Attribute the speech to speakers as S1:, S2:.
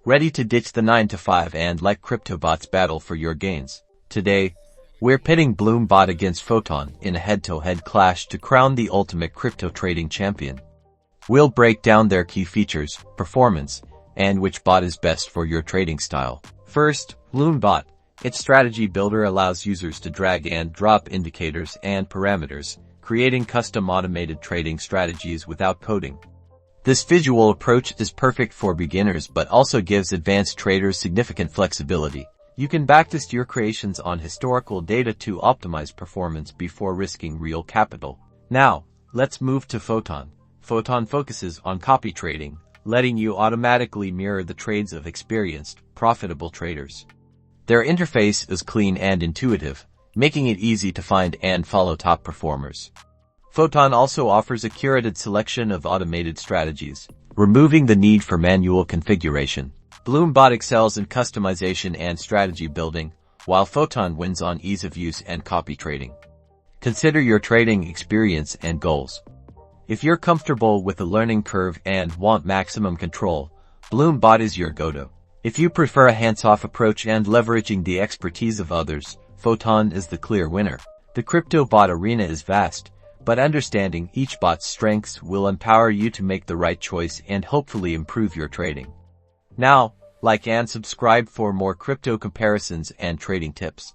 S1: Ready to ditch the 9-to-5 and let crypto bots battle for your gains? Today, we're pitting Bot against Photon in a head-to-head clash to crown the ultimate crypto trading champion. We'll break down their key features, performance, and which bot is best for your trading style. First, Bot. Its strategy builder allows users to drag and drop indicators and parameters, creating custom automated trading strategies without coding. This visual approach is perfect for beginners but also gives advanced traders significant flexibility. You can backtest your creations on historical data to optimize performance before risking real capital. Now, let's move to Photon. Photon focuses on copy trading, letting you automatically mirror the trades of experienced, profitable traders. Their interface is clean and intuitive, making it easy to find and follow top performers. Photon also offers a curated selection of automated strategies, removing the need for manual configuration. Bot excels in customization and strategy building, while Photon wins on ease of use and copy trading. Consider your trading experience and goals. If you're comfortable with the learning curve and want maximum control, Bot is your go-to. If you prefer a hands-off approach and leveraging the expertise of others, Photon is the clear winner. The crypto bot arena is vast, but understanding each bot's strengths will empower you to make the right choice and hopefully improve your trading. Now, like and subscribe for more crypto comparisons and trading tips.